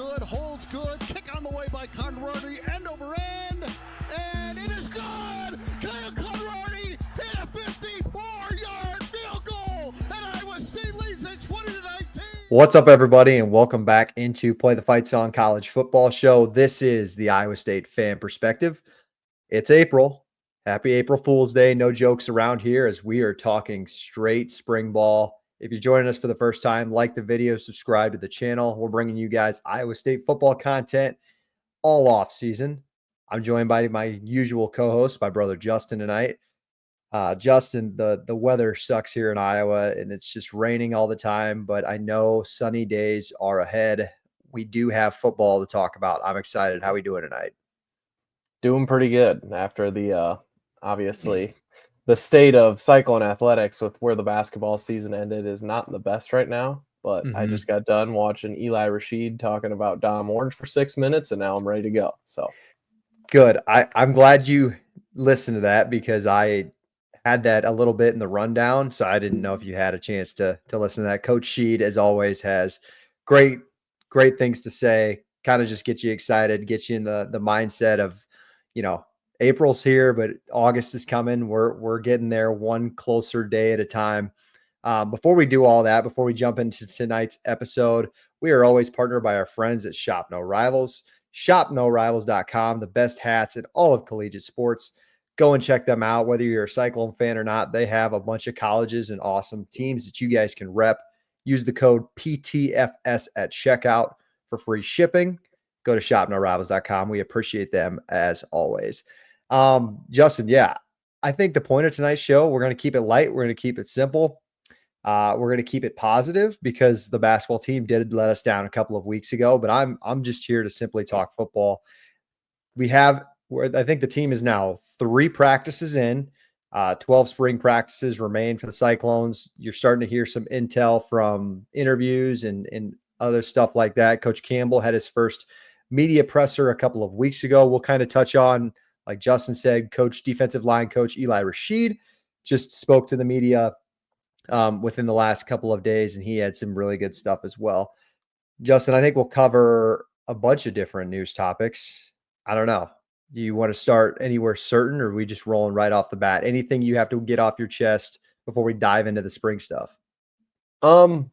good, holds good, kick on the way by Conradi, end over end, and it is good! Kyle Conradi hit a 54-yard field goal, and Iowa State leads at 20-19. What's up, everybody, and welcome back into Play the Fight Song College Football Show. This is the Iowa State Fan Perspective. It's April. Happy April Fool's Day. No jokes around here as we are talking straight spring ball. If you're joining us for the first time, like the video, subscribe to the channel. We're bringing you guys Iowa State football content all off season. I'm joined by my usual co-host, my brother Justin, tonight. Justin, the weather sucks here in Iowa, and it's just raining all the time, but I know sunny days are ahead. We do have football to talk about. I'm excited. How are we doing tonight? Doing pretty good after the obviously the state of cycling athletics with where the basketball season ended is not the best right now. But I just got done watching Eli Rashid talking about Dom Orange for 6 minutes, and now I'm ready to go. So good. I'm glad you listened to that because I had that a little bit in the rundown, so I didn't know if you had a chance to listen to that. Coach Sheed, as always, has great things to say. Kind of just get you excited, get you in the mindset of, you know, April's here, but August is coming. We're getting there one closer day at a time. Before we do all that, before we jump into tonight's episode, we are always partnered by our friends at Shop No Rivals. ShopNoRivals.com, the best hats in all of collegiate sports. Go and check them out. Whether you're a Cyclone fan or not, they have a bunch of colleges and awesome teams that you guys can rep. Use the code PTFS at checkout for free shipping. Go to ShopNoRivals.com. We appreciate them as always. Justin, yeah, I think the point of tonight's show, we're going to keep it light. We're going to keep it simple. We're going to keep it positive because the basketball team did let us down a couple of weeks ago, but I'm just here to simply talk football. I think the team is now 3 practices in, 12 spring practices remain for the Cyclones. You're starting to hear some intel from interviews and other stuff like that. Coach Campbell had his first media presser a couple of weeks ago. We'll kind of touch on, like Justin said, defensive line coach Eli Rashid just spoke to the media within the last couple of days, and he had some really good stuff as well. Justin, I think we'll cover a bunch of different news topics. I don't know. Do you want to start anywhere certain, or are we just rolling right off the bat? Anything you have to get off your chest before we dive into the spring stuff? am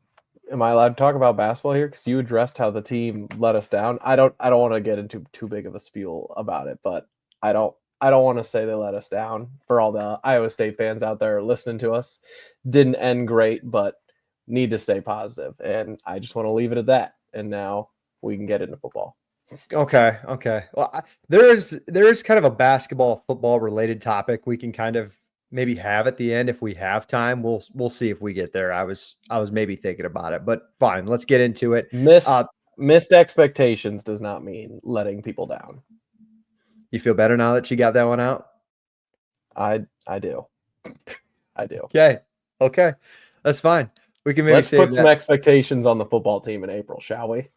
I allowed to talk about basketball here? Because you addressed how the team let us down. I don't want to get into too big of a spiel about it, but I don't want to say they let us down. For all the Iowa State fans out there listening to us, didn't end great, but need to stay positive. And I just want to leave it at that. And now we can get into football. Okay. Well, there is kind of a basketball, football related topic we can kind of maybe have at the end if we have time. We'll see if we get there. I was maybe thinking about it, but fine. Let's get into it. Missed expectations does not mean letting people down. You feel better now that you got that one out? I do. Okay. That's fine. We can Let's put some expectations on the football team in April, shall we?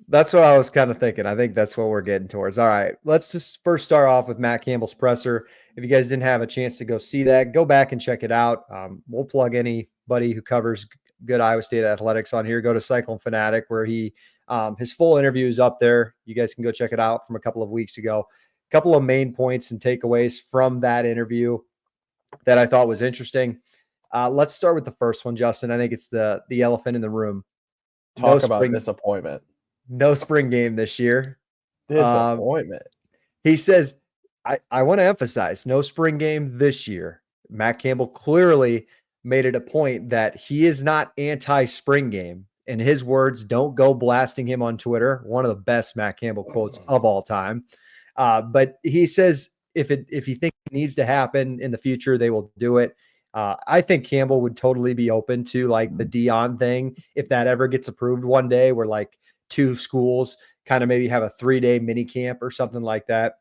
That's what I was kind of thinking. I think that's what we're getting towards. All right. Let's just first start off with Matt Campbell's presser. If you guys didn't have a chance to go see that, go back and check it out. We'll plug anybody who covers good Iowa State athletics on here. Go to Cyclone Fanatic, where his full interview is up there. You guys can go check it out from a couple of weeks ago. A couple of main points and takeaways from that interview that I thought was interesting. Let's start with the first one, Justin. I think it's the elephant in the room. Talk about disappointment. No spring game this year. Disappointment. He says, I want to emphasize, no spring game this year. Matt Campbell clearly made it a point that he is not anti-spring game. In his words, don't go blasting him on Twitter. One of the best Matt Campbell quotes of all time. But he says if you think it needs to happen in the future, they will do it. I think Campbell would totally be open to like the Dion thing if that ever gets approved one day, where like 2 schools kind of maybe have a 3-day mini camp or something like that.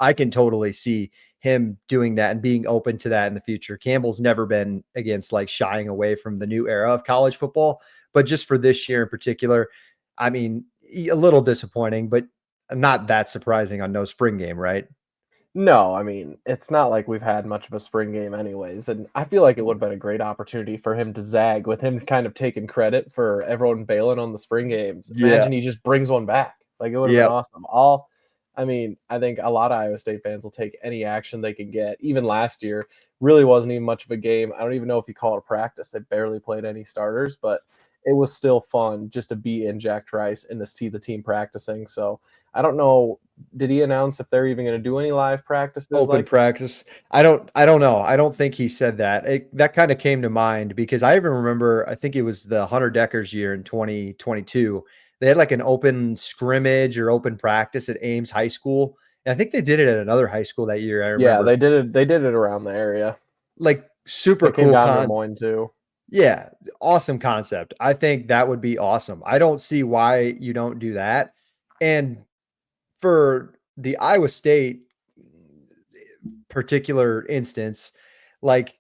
I can totally see him doing that and being open to that in the future. Campbell's never been against like shying away from the new era of college football, but just for this year in particular, I mean, a little disappointing, but not that surprising on no spring game, right? No, I mean, it's not like we've had much of a spring game anyways, and I feel like it would have been a great opportunity for him to zag with him kind of taking credit for everyone bailing on the spring games. Yeah. Imagine he just brings one back. Like, it would have been Yep. awesome. I mean, I think a lot of Iowa State fans will take any action they can get. Even last year really wasn't even much of a game. I don't even know if you call it a practice. They barely played any starters, but it was still fun just to be in Jack Trice and to see the team practicing. So I don't know, did he announce if they're even going to do any live practices Open like practice. I don't know. I don't think he said that. That kind of came to mind because I even remember, I think it was the Hunter Decker's year in 2022. They had like an open scrimmage or open practice at Ames High School. And I think they did it at another high school that year. I Yeah, remember. they did it around the area. Like super They came cool down to Des Moines too. Yeah, awesome concept. I think that would be awesome. I don't see why you don't do that. And for the Iowa State particular instance, like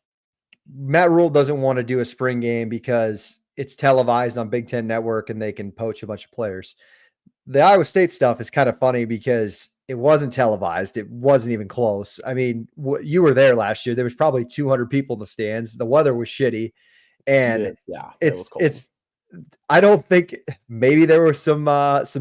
Matt Rule doesn't want to do a spring game because it's televised on Big Ten Network and they can poach a bunch of players. The Iowa State stuff is kind of funny because it wasn't televised. It wasn't even close. I mean, you were there last year. There was probably 200 people in the stands. The weather was shitty. And Yeah, it was it's cold. it's I don't think maybe there were some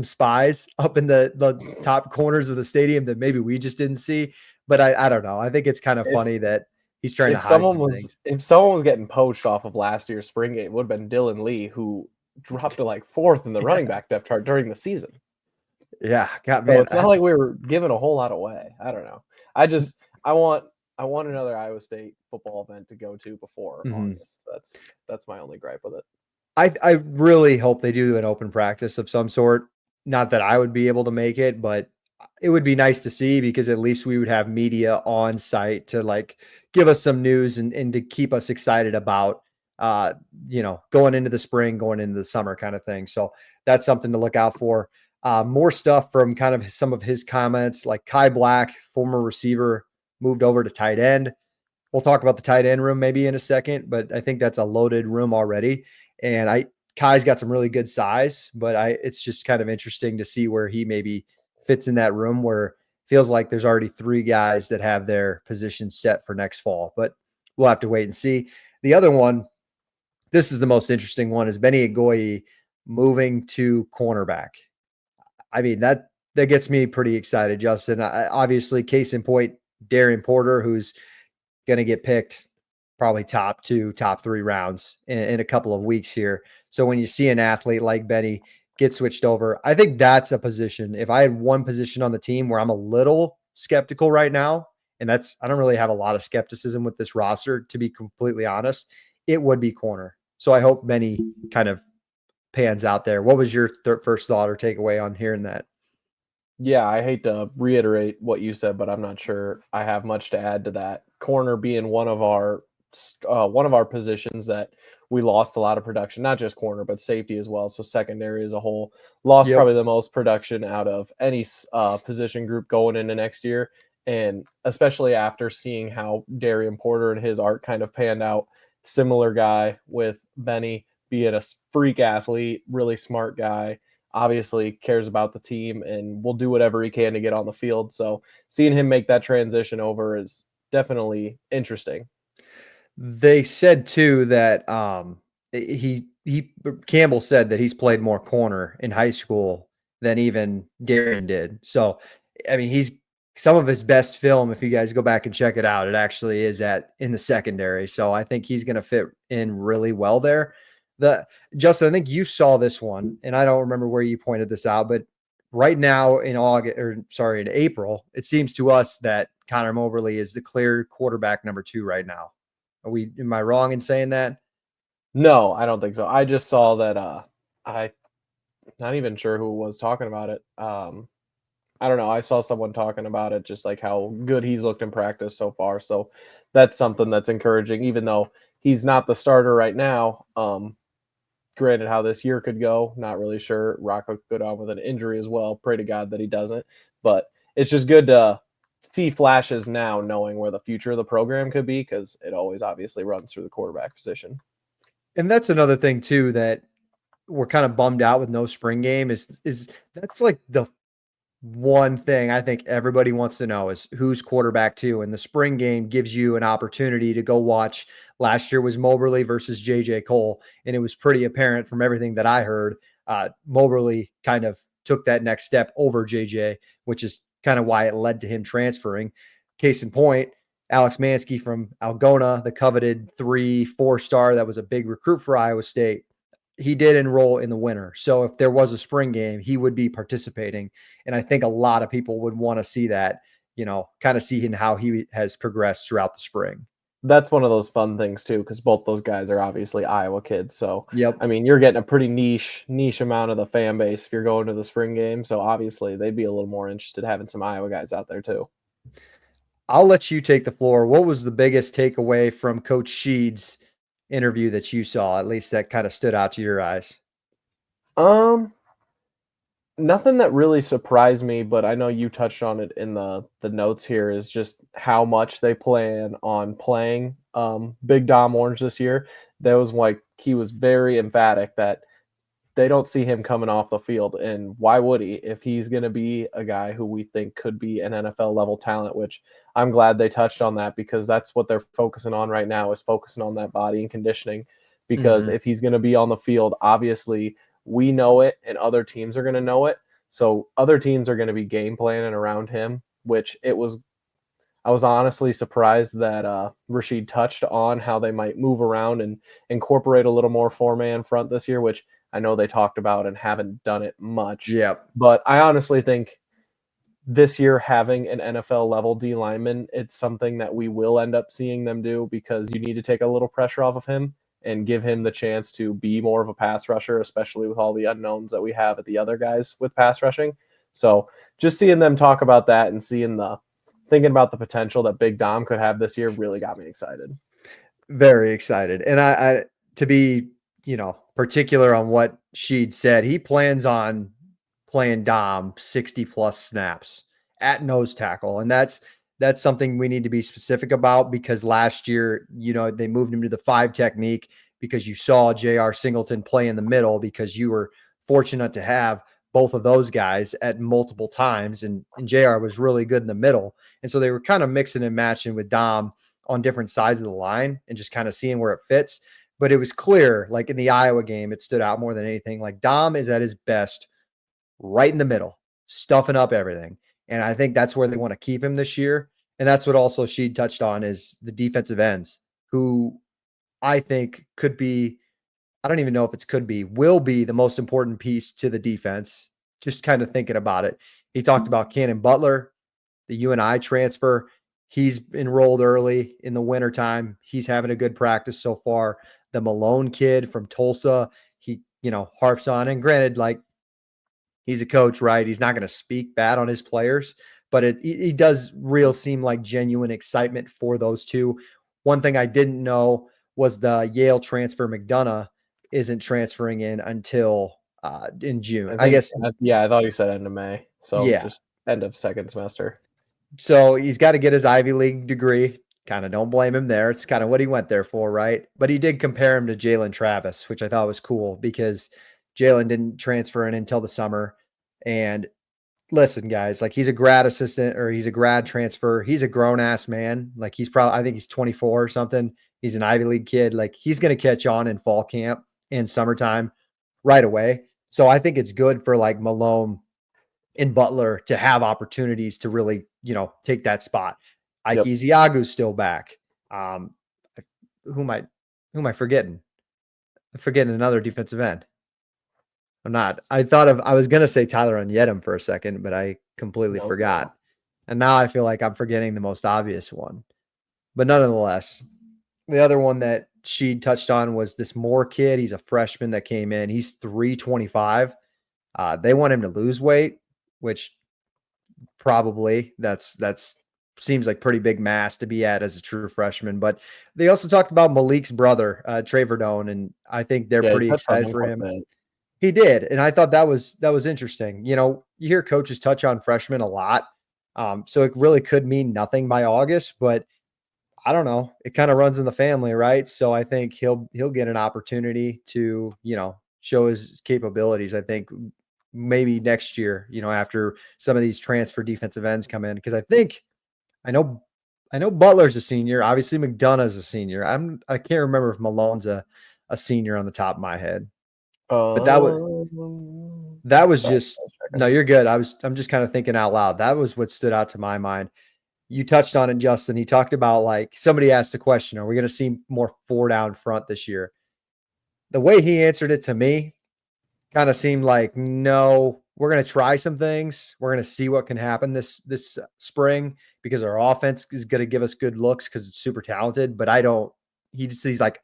spies up in the top corners of the stadium that maybe we just didn't see, but I don't know. I think it's kind of If funny that he's trying to if hide someone some was things. if someone was getting poached off of last year's spring game, it would have been Dylan Lee, who dropped to like fourth in the running back depth chart during the season. Yeah, God, So man, it's not like we were giving a whole lot away. I don't know. I just I want another Iowa State football event to go to before Mhm. August. That's my only gripe with it. I really hope they do an open practice of some sort. Not that I would be able to make it, but it would be nice to see because at least we would have media on site to like give us some news and to keep us excited about uh going into the spring, going into the summer kind of thing. So that's something to look out for. More stuff from kind of some of his comments, like Kai Black, former receiver, moved over to tight end. We'll talk about the tight end room maybe in a second, but I think that's a loaded room already. And Kai's got some really good size, but it's just kind of interesting to see where he maybe fits in that room where it feels like there's already three guys that have their positions set for next fall. But we'll have to wait and see. The other one, this is the most interesting one, is Benny Agoye moving to cornerback. I mean, that gets me pretty excited, Justin. Obviously, case in point, Darian Porter, who's going to get picked probably top 2, top 3 rounds in a couple of weeks here. So when you see an athlete like Benny get switched over, I think that's a position. If I had one position on the team where I'm a little skeptical right now, and I don't really have a lot of skepticism with this roster, to be completely honest, it would be corner. So I hope Benny kind of pans out there. What was your first thought or takeaway on hearing that? Yeah, I hate to reiterate what you said, but I'm not sure I have much to add to that. Corner being one of our positions that we lost a lot of production, not just corner, but safety as well. So secondary as a whole lost Yep. probably the most production out of any position group going into next year. And especially after seeing how Darian Porter and his art kind of panned out, similar guy with Benny being a freak athlete, really smart guy, obviously cares about the team and will do whatever he can to get on the field. So seeing him make that transition over is definitely interesting. They said too that he Campbell said that he's played more corner in high school than even Darren did. So I mean, he's some of his best film, if you guys go back and check it out, it actually is in the secondary. So I think he's going to fit in really well there. The Justin, I think you saw this one, and I don't remember where you pointed this out, but right now in April, it seems to us that Connor Moberly is the clear quarterback number 2 right now. Am I wrong in saying that? No, I don't think so. I just saw that I not even sure who was talking about it. I don't know. I saw someone talking about it, just like how good he's looked in practice so far. So that's something that's encouraging, even though he's not the starter right now. Granted, how this year could go, not really sure. Rocco could go down with an injury as well. Pray to God that he doesn't. But it's just good to see flashes now, knowing where the future of the program could be, because it always obviously runs through the quarterback position. And that's another thing too that we're kind of bummed out with no spring game is that's like the one thing I think everybody wants to know is who's quarterback two. And the spring game gives you an opportunity to go watch. Last year was Moberly versus JJ Cole, and it was pretty apparent from everything that I heard. Moberly kind of took that next step over JJ, which is kind of why it led to him transferring. Case in point, Alex Mansky from Algona, the coveted 3-4 star that was a big recruit for Iowa State. He did enroll in the winter. So if there was a spring game, he would be participating. And I think a lot of people would want to see that, kind of see how he has progressed throughout the spring. That's one of those fun things too, because both those guys are obviously Iowa kids. So, Yep. I mean, you're getting a pretty niche amount of the fan base if you're going to the spring game. So obviously they'd be a little more interested having some Iowa guys out there too. I'll let you take the floor. What was the biggest takeaway from Coach Sheed's interview that you saw, at least that kind of stood out to your eyes? Nothing that really surprised me, but I know you touched on it in the notes here, is just how much they plan on playing Big Dom Orange this year. That was like, he was very emphatic that they don't see him coming off the field. And why would he, if he's going to be a guy who we think could be an NFL level talent, which I'm glad they touched on that, because that's what they're focusing on right now, is focusing on that body and conditioning. Because if he's going to be on the field, obviously we know it and other teams are going to know it. So other teams are going to be game planning around him, which I was honestly surprised that Rashid touched on how they might move around and incorporate a little more four-man front this year, which I know they talked about and haven't done it much. Yep. But I honestly think this year having an NFL level D lineman, it's something that we will end up seeing them do, because you need to take a little pressure off of him and give him the chance to be more of a pass rusher, especially with all the unknowns that we have at the other guys with pass rushing. So just seeing them talk about that and thinking about the potential that Big Dom could have this year really got me excited. Very excited. And I to be, particular on what Sheed said, he plans on playing Dom 60 plus snaps at nose tackle. And that's something we need to be specific about, because last year, they moved him to the 5 technique because you saw J.R. Singleton play in the middle, because you were fortunate to have both of those guys at multiple times. And J.R. was really good in the middle. And so they were kind of mixing and matching with Dom on different sides of the line and just kind of seeing where it fits. But it was clear, like in the Iowa game, it stood out more than anything. Like Dom is at his best right in the middle, stuffing up everything. And I think that's where they want to keep him this year. And that's what also she touched on, is the defensive ends, who I think could be, I don't even know if it's could be, will be the most important piece to the defense. Just kind of thinking about it. He talked about Cannon Butler, the UNI transfer. He's enrolled early in the wintertime. He's having a good practice so far. The Malone kid from Tulsa, he, harps on. And granted, like, he's a coach, right? He's not going to speak bad on his players, but he does seem like genuine excitement for those two. One thing I didn't know was the Yale transfer McDonough isn't transferring in until in June. I guess. Yeah, I thought you said end of May. So Yeah. just end of second semester. So he's got to get his Ivy League degree. Kind of don't blame him there. It's kind of what he went there for, right? But he did compare him to Jalen Travis, which I thought was cool, because Jalen didn't transfer in until the summer. And listen, guys, like, he's a grad assistant, or he's a grad transfer. He's a grown ass man. Like, I think he's 24 or something. He's an Ivy League kid. Like, he's going to catch on in fall camp and summertime right away. So I think it's good for like Malone and Butler to have opportunities to really, take that spot. Ike Eziagu's still back. Who am I forgetting? I'm forgetting another defensive end. I'm not. I was going to say Tyler Onyedem for a second, but I completely forgot. No. And now I feel like I'm forgetting the most obvious one. But nonetheless, the other one that she touched on was this Moore kid. He's a freshman that came in. He's 325. They want him to lose weight, which probably that's seems like pretty big mass to be at as a true freshman. But they also talked about Malik's brother, Trey Verdone, and I think they're pretty excited for him. He did, and I thought that was interesting. You hear coaches touch on freshmen a lot, so it really could mean nothing by August, but I don't know. It kind of runs in the family, right? So I think he'll get an opportunity to show his capabilities. I think maybe next year, after some of these transfer defensive ends come in. Because I know Butler's a senior. Obviously, McDonough's a senior. I can't remember if Malone's a senior on the top of my head. But that was Sorry, just no, you're good. I'm just kind of thinking out loud. That was what stood out to my mind. You touched on it, Justin. He talked about, like, somebody asked the question, are we going to see more 4 down front this year? The way he answered it to me kind of seemed like, no, we're going to try some things. We're going to see what can happen this spring, because our offense is going to give us good looks because it's super talented. But he's like,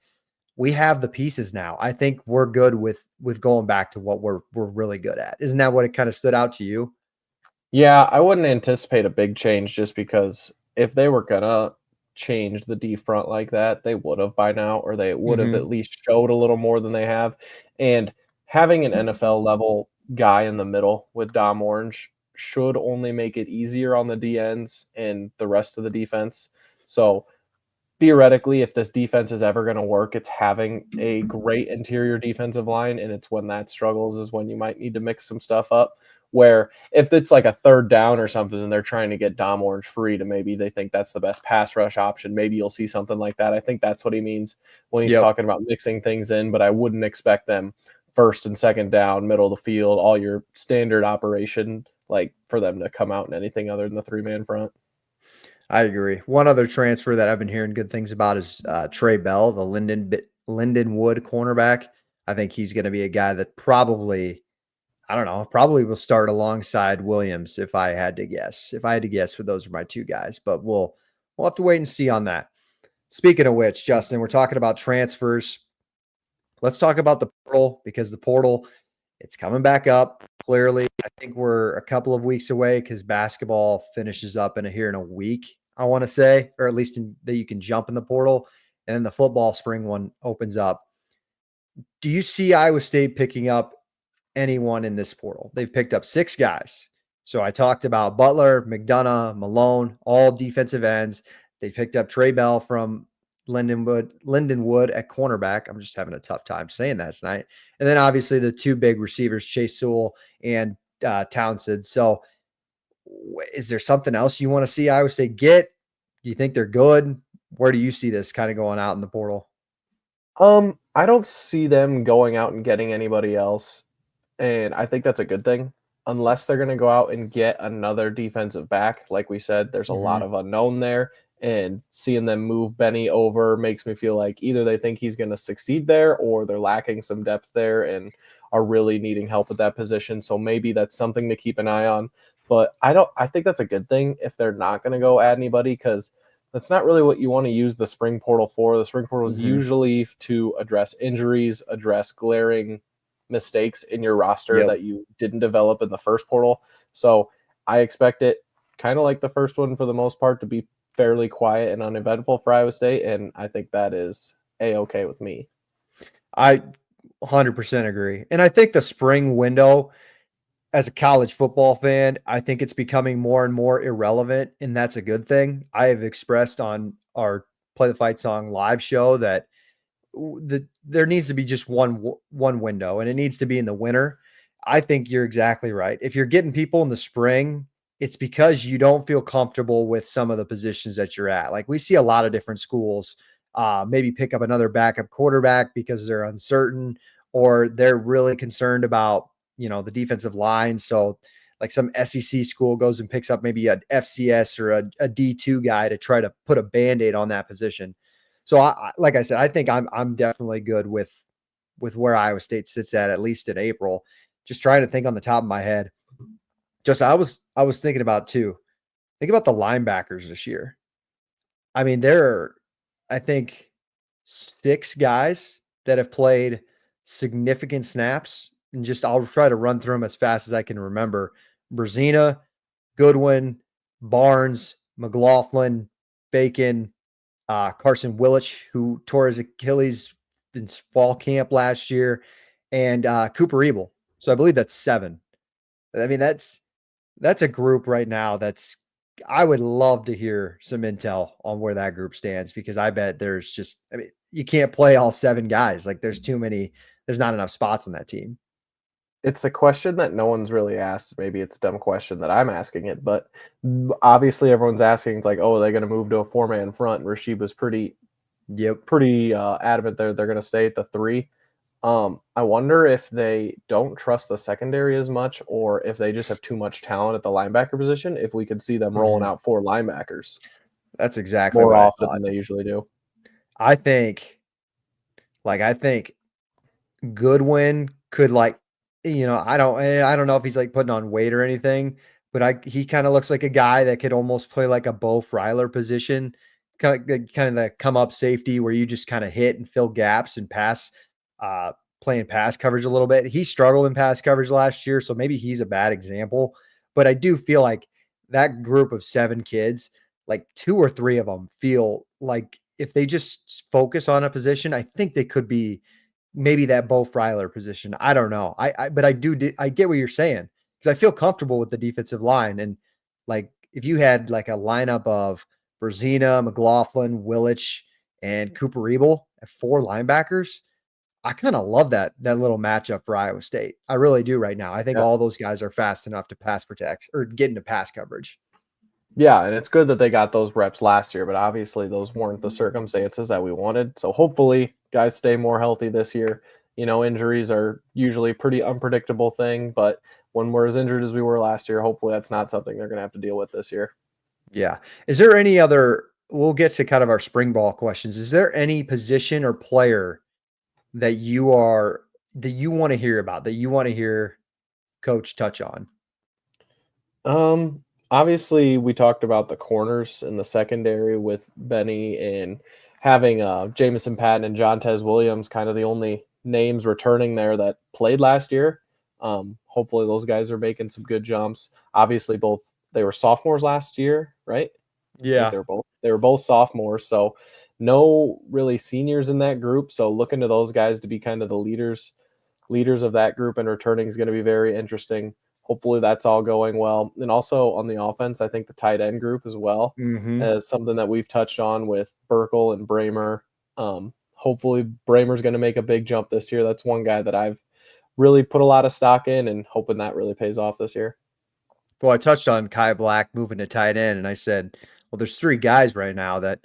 we have the pieces now. I think we're good with going back to what we're really good at. Isn't that what it kind of stood out to you? Yeah, I wouldn't anticipate a big change, just because if they were gonna change the D front like that, they would have by now, or they would have at least showed a little more than they have. And having an NFL level guy in the middle with Dom Orange should only make it easier on the D ends and the rest of the defense. So theoretically, if this defense is ever going to work, it's having a great interior defensive line, and it's when that struggles is when you might need to mix some stuff up. Where if it's like a third down or something and they're trying to get Dom Orange free, to maybe they think that's the best pass rush option, maybe you'll see something like that. I think that's what he means when he's talking about mixing things in, but I wouldn't expect them first and second down, middle of the field, all your standard operation, like for them to come out in anything other than the 3-man front. I agree. One other transfer that I've been hearing good things about is Trey Bell, the Lindenwood cornerback. I think he's going to be a guy that probably will start alongside Williams if I had to guess. If I had to guess, those are my 2 guys, but we'll have to wait and see on that. Speaking of which, Justin, we're talking about transfers. Let's talk about the portal, because the portal, it's coming back up. Clearly, I think we're a couple of weeks away, because basketball finishes up here in a week, I want to say, or at least that you can jump in the portal, and then the football spring one opens up. Do you see Iowa State picking up anyone in this portal? They've picked up 6 guys. So I talked about Butler, McDonough, Malone, all defensive ends. They picked up Trey Bell from Lindenwood at cornerback. I'm just having a tough time saying that tonight. And then obviously the 2 big receivers, Chase Sewell and Townsend. So is there something else you want to see Iowa State get? Do you think they're good? Where do you see this kind of going out in the portal? I don't see them going out and getting anybody else, and I think that's a good thing. Unless they're going to go out and get another defensive back, like we said, there's a lot of unknown there, and seeing them move Benny over makes me feel like either they think he's going to succeed there, or they're lacking some depth there and are really needing help at that position. So maybe that's something to keep an eye on. But I think that's a good thing if they're not going to go add anybody, because that's not really what you want to use the spring portal for. The spring portal is usually to address injuries, address glaring mistakes in your roster that you didn't develop in the first portal. So I expect it, kind of like the first one for the most part, to be fairly quiet and uneventful for Iowa State, and I think that is A-okay with me. I 100% agree. And I think the spring window, as a college football fan, I think it's becoming more and more irrelevant, and that's a good thing. I have expressed on our Play the Fight Song live show that there needs to be just one window, and it needs to be in the winter. I think you're exactly right. If you're getting people in the spring, it's because you don't feel comfortable with some of the positions that you're at. Like, we see a lot of different schools maybe pick up another backup quarterback because they're uncertain, or they're really concerned about the defensive line. So like some SEC school goes and picks up maybe a FCS or a D2 guy to try to put a Band-Aid on that position. So like I said, I think I'm definitely good with where Iowa State sits at least in April. Just trying to think on the top of my head. Just I was thinking about too. Think about the linebackers this year. I mean, there are, I think, 6 guys that have played significant snaps, and just I'll try to run through them as fast as I can remember. Brzezina, Goodwin, Barnes, McLaughlin, Bacon, Carson Willich, who tore his Achilles in fall camp last year, and Cooper Ebel. So I believe that's 7. I mean, that's a group right now I would love to hear some intel on where that group stands, because I bet there's just, I mean, you can't play all 7 guys. Like, there's too many, there's not enough spots on that team. It's a question that no one's really asked. Maybe it's a dumb question that I'm asking it, but obviously everyone's asking. It's like, oh, are they going to move to a 4-man front? Rasheed was pretty Yep. adamant they're going to stay at the 3. I wonder if they don't trust the secondary as much, or if they just have too much talent at the linebacker position. If we could see them rolling Mhm. out 4 linebackers That's exactly more what I often thought. than they usually do. I think, I think Goodwin could I don't know if he's like putting on weight or anything, but he kind of looks like a guy that could almost play like a Bo Freiler position, kind of the come up safety where you just kind of hit and fill gaps and pass, uh, playing pass coverage a little bit. He struggled in pass coverage last year, so maybe he's a bad example. But I do feel like that group of 7 kids, like 2 or 3 of them feel like if they just focus on a position, I think they could be maybe that Bo Freiler position. I don't know. But I get what you're saying because I feel comfortable with the defensive line. And like, if you had like a lineup of Berzina, McLaughlin, Willich, and Cooper Ebel at 4 linebackers, I kind of love that little matchup for Iowa State. I really do right now. I think Yeah. all those guys are fast enough to pass protect or get into pass coverage. Yeah, and it's good that they got those reps last year, but obviously those weren't the circumstances that we wanted. So hopefully guys stay more healthy this year. Injuries are usually a pretty unpredictable thing, but when we're as injured as we were last year, hopefully that's not something they're going to have to deal with this year. Yeah. Is there any other? We'll get to kind of our spring ball questions. Is there any position or player that you want to hear about, that you want to hear coach touch on? Obviously we talked about the corners in the secondary with Benny and having Jamison Patton and John Tez Williams kind of the only names returning there that played last year. Hopefully those guys are making some good jumps. Obviously both they were sophomores last year, right? I think Yeah. they were both sophomores, so no really seniors in that group. So looking to those guys to be kind of the leaders of that group and returning is going to be very interesting. Hopefully that's all going well. And also on the offense, I think the tight end group as well Mhm. is something that we've touched on with Burkle and Bramer. Hopefully Bramer's going to make a big jump this year. That's one guy that I've really put a lot of stock in and hoping that really pays off this year. Well, I touched on Kai Black moving to tight end, and I said, well, there's 3 guys right now that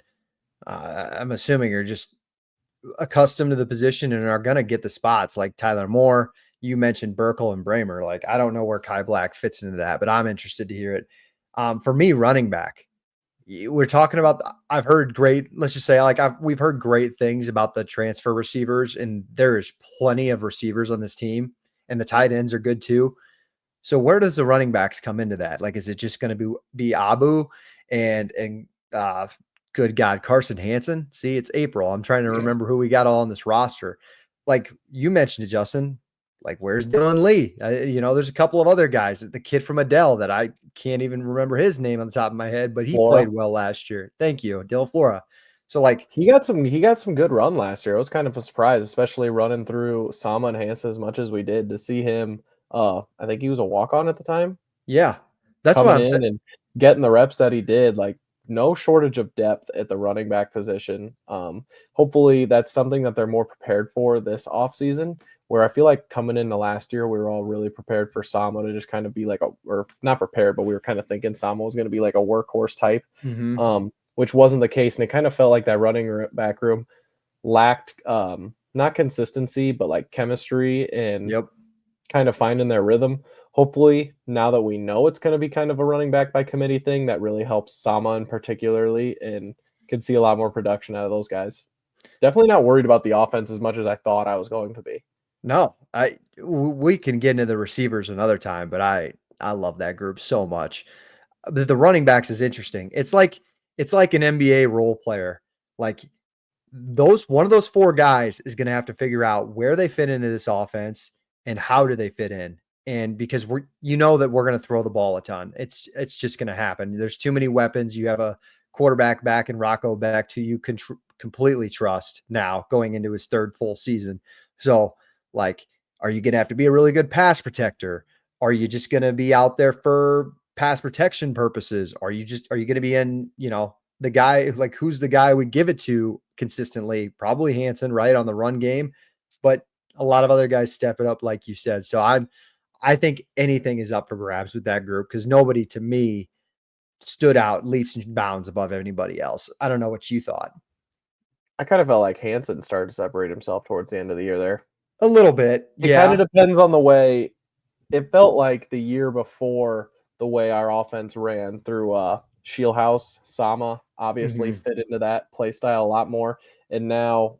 I'm assuming are just accustomed to the position and are going to get the spots, like Tyler Moore. You mentioned Burkle and Bramer. Like, I don't know where Kai Black fits into that, but I'm interested to hear it. For me, running back, we're talking about. I've heard great. Let's just say, we've heard great things about the transfer receivers, and there is plenty of receivers on this team, and the tight ends are good too. So where does the running backs come into that? Like, is it just going to be Abu and uh, good God, Carson Hansen? See, it's April. I'm trying to remember who we got all on this roster. Like you mentioned it, Justin. Like, where's Dylan Lee? There's a couple of other guys. The kid from Adele that I can't even remember his name on the top of my head, but he played Flora. well last year. Thank you, Dylan Flora. So, like, He got some good run last year. It was kind of a surprise, especially running through Sama and Hansa as much as we did to see him. I think he was a walk on at the time, yeah, that's what coming I'm saying. in and getting the reps that he did. Like no shortage of depth at the running back position. Hopefully that's something that they're more prepared for this offseason, where I feel like coming into last year we were all really prepared for Sama to just kind of be like or not prepared, but we were kind of thinking Sama was going to be like a workhorse type. Hmm. Which wasn't the case. And it kind of felt like that running back room lacked not consistency, but like chemistry and Yep. kind of finding their rhythm. Hopefully, now that we know it's going to be kind of a running back by committee thing, that really helps Saman particularly and can see a lot more production out of those guys. Definitely not worried about the offense as much as I thought I was going to be. No, we can get into the receivers another time, but I love that group so much. The running backs is interesting. It's like an NBA role player. Like those one of those 4 guys is going to have to figure out where they fit into this offense and how do they fit in. And because that we're going to throw the ball a ton. It's just going to happen. There's too many weapons. You have a quarterback back in Rocco Becht who you can completely trust now going into his 3rd full season. So, like, are you going to have to be a really good pass protector? Are you just going to be out there for pass protection purposes? Are you going to be in, the guy, like, who's the guy we give it to consistently? Probably Hansen, right, on the run game, but a lot of other guys step it up, like you said. So I think anything is up for grabs with that group because nobody to me stood out leaps and bounds above anybody else. I don't know what you thought. I kind of felt like Hansen started to separate himself towards the end of the year there. A little bit, It kind yeah. of depends on the way. It felt like the year before the way our offense ran through Shieldhouse, Sama obviously fit into that play style a lot more. And now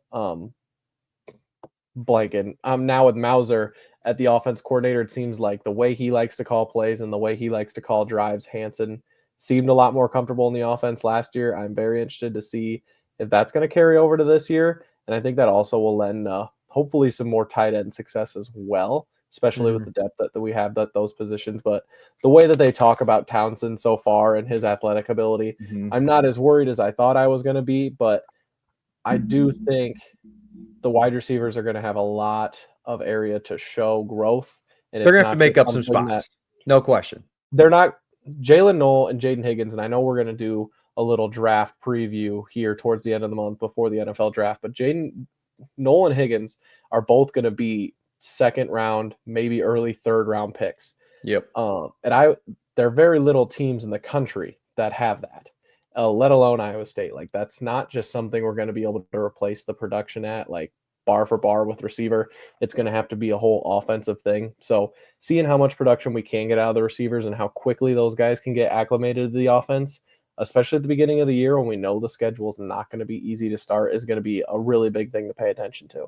blanking. Now with Mauser at the offense coordinator, it seems like the way he likes to call plays and the way he likes to call drives, Hansen seemed a lot more comfortable in the offense last year. I'm very interested to see if that's going to carry over to this year. And I think that also will lend hopefully some more tight end success as well, especially with the depth that we have at those positions. But the way that they talk about Townsend so far and his athletic ability, I'm not as worried as I thought I was going to be, but I do think the wide receivers are going to have a lot of area to show growth. And They're it's going to have not to make just up some something spots. No question. they're not Jalen Noel and Jaden Higgins. And I know we're going to do a little draft preview here towards the end of the month before the NFL draft, but Jaden Noel and Higgins are both going to be second round, maybe early third round picks. Yep. There are very little teams in the country that have that. Let alone Iowa State. Like, that's not just something we're going to be able to replace the production at, like bar for bar with receiver. It's going to have to be a whole offensive thing. So seeing how much production we can get out of the receivers and how quickly those guys can get acclimated to the offense, especially at the beginning of the year when we know the schedule is not going to be easy to start, is going to be a really big thing to pay attention to.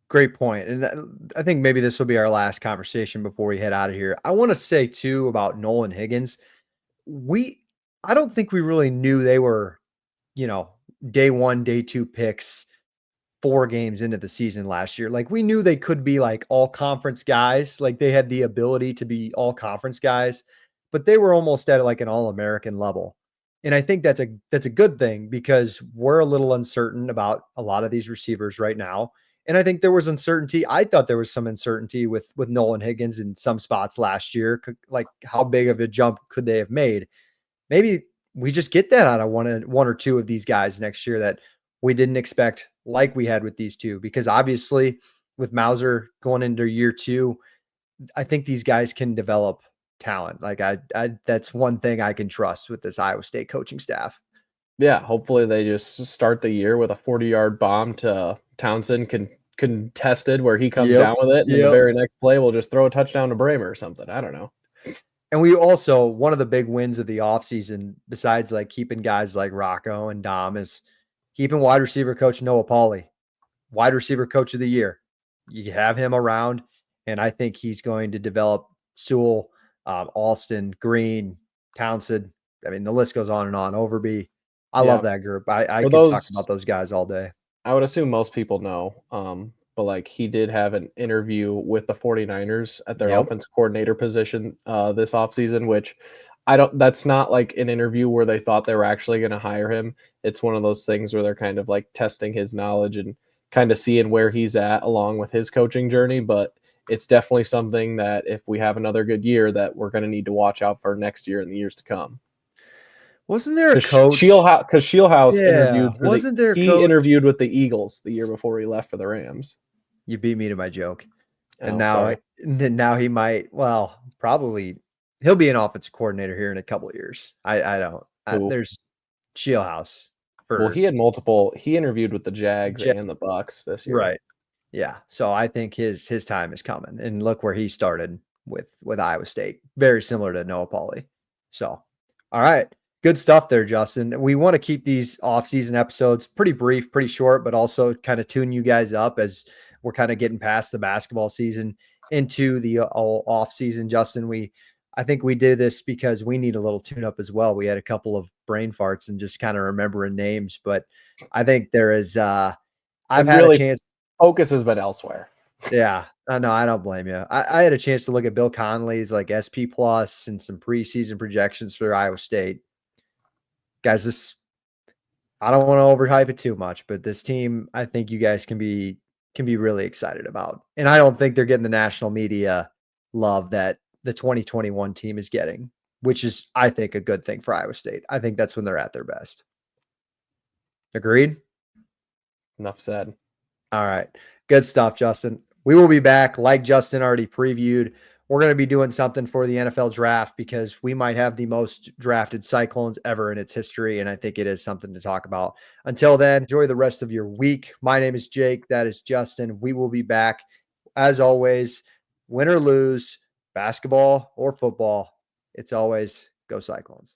Great point. And I think maybe this will be our last conversation before we head out of here. I want to say too about Nolan Higgins. I don't think we really knew they were, day 1, day 2 picks 4 games into the season last year. Like, we knew they could be like all conference guys. Like, they had the ability to be all conference guys, but they were almost at like an all-American level. And I think that's a good thing because we're a little uncertain about a lot of these receivers right now. And I think there was uncertainty. I thought there was some uncertainty with Nolan Higgins in some spots last year. Like, how big of a jump could they have made? Maybe we just get that out of one or two of these guys next year that we didn't expect, like we had with these two, because obviously with Mauser going into year 2, I think these guys can develop talent. Like, I that's one thing I can trust with this Iowa State coaching staff. Yeah, hopefully they just start the year with a 40-yard bomb to Townsend contested where he comes down with it, and then the very next play we'll just throw a touchdown to Bramer or something. I don't know. And we also, one of the big wins of the offseason, besides like keeping guys like Rocco and Dom, is keeping wide receiver coach Noah Pauley, wide receiver coach of the year. You have him around, and I think he's going to develop Sewell, Alston, Green, Townsend. I mean, the list goes on and on. Overby. I love that group. I could talk about those guys all day. I would assume most people know, but like, he did have an interview with the 49ers at their offense coordinator position this offseason, which that's not like an interview where they thought they were actually going to hire him. It's one of those things where they're kind of like testing his knowledge and kind of seeing where he's at along with his coaching journey. But it's definitely something that if we have another good year that we're going to need to watch out for next year and the years to come. Wasn't there a coach? Because Shieldhouse interviewed. He interviewed with the Eagles the year before he left for the Rams. You beat me to my joke, and now he might. Well, probably he'll be an offensive coordinator here in a couple of years. I don't. There's Shieldhouse. Well, he had multiple. He interviewed with the Jags and the Bucks this year, right? Yeah. So I think his time is coming, and look where he started with Iowa State. Very similar to Noah Pauley. So, all right. Good stuff there, Justin. We want to keep these off-season episodes pretty brief, pretty short, but also kind of tune you guys up as we're kind of getting past the basketball season into the off-season. Justin, I think we did this because we need a little tune-up as well. We had a couple of brain farts and just kind of remembering names, but I think there is I've had a chance. Focus has been elsewhere. Yeah. No, I don't blame you. I had a chance to look at Bill Connolly's like SP Plus and some preseason projections for Iowa State. Guys, I don't want to overhype it too much, but this team, I think you guys can be really excited about. And I don't think they're getting the national media love that the 2021 team is getting, which is, I think, a good thing for Iowa State. I think that's when they're at their best. Agreed? Enough said. All right. Good stuff, Justin. We will be back, like Justin already previewed, we're going to be doing something for the NFL draft because we might have the most drafted Cyclones ever in its history. And I think it is something to talk about. Until then, enjoy the rest of your week. My name is Jake. That is Justin. We will be back as always, win or lose, basketball or football. It's always go Cyclones.